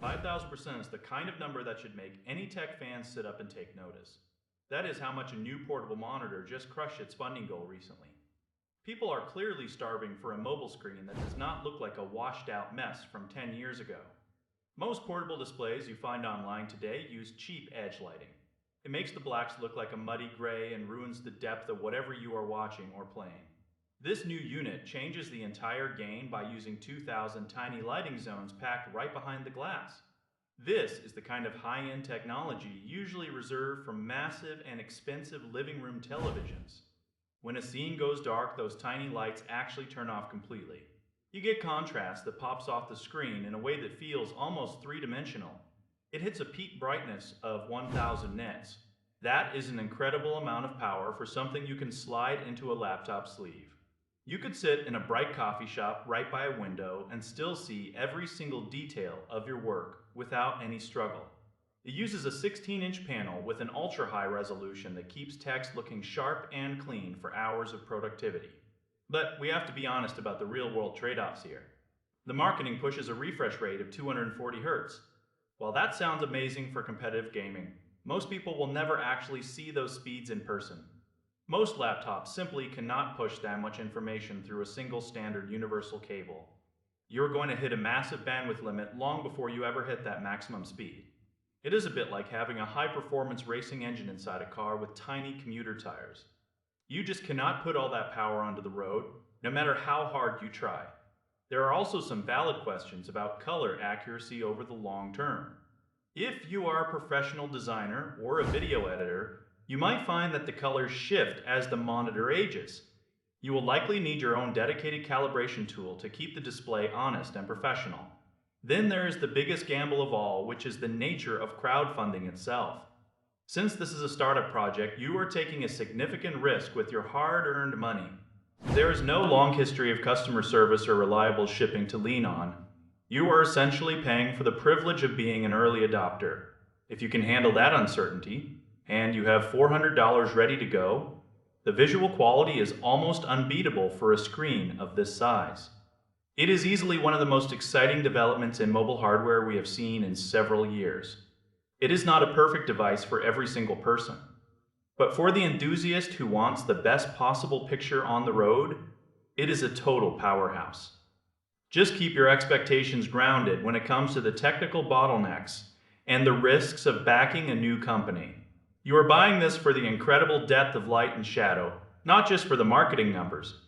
5,000% is the kind of number that should make any tech fan sit up and take notice. That is how much a new portable monitor just crushed its funding goal recently. People are clearly starving for a mobile screen that does not look like a washed out mess from 10 years ago. Most portable displays you find online today use cheap edge lighting. It makes the blacks look like a muddy gray and ruins the depth of whatever you are watching or playing. This new unit changes the entire game by using 2,000 tiny lighting zones packed right behind the glass. This is the kind of high-end technology usually reserved for massive and expensive living room televisions. When a scene goes dark, those tiny lights actually turn off completely. You get contrast that pops off the screen in a way that feels almost three-dimensional. It hits a peak brightness of 1000 nits. That is an incredible amount of power for something you can slide into a laptop sleeve. You could sit in a bright coffee shop right by a window and still see every single detail of your work without any struggle. It uses a 16-inch panel with an ultra-high resolution that keeps text looking sharp and clean for hours of productivity. But we have to be honest about the real-world trade-offs here. The marketing pushes a refresh rate of 240 Hz. While that sounds amazing for competitive gaming, most people will never actually see those speeds in person. Most laptops simply cannot push that much information through a single standard universal cable. You're going to hit a massive bandwidth limit long before you ever hit that maximum speed. It is a bit like having a high-performance racing engine inside a car with tiny commuter tires. You just cannot put all that power onto the road, no matter how hard you try. There are also some valid questions about color accuracy over the long term. If you are a professional designer or a video editor, you might find that the colors shift as the monitor ages. You will likely need your own dedicated calibration tool to keep the display honest and professional. Then there is the biggest gamble of all, which is the nature of crowdfunding itself. Since this is a startup project, you are taking a significant risk with your hard-earned money. There is no long history of customer service or reliable shipping to lean on. You are essentially paying for the privilege of being an early adopter. If you can handle that uncertainty, and you have $400 ready to go, the visual quality is almost unbeatable for a screen of this size. It is easily one of the most exciting developments in mobile hardware we have seen in several years. It is not a perfect device for every single person, but for the enthusiast who wants the best possible picture on the road, it is a total powerhouse. Just keep your expectations grounded when it comes to the technical bottlenecks and the risks of backing a new company. You are buying this for the incredible depth of light and shadow, not just for the marketing numbers.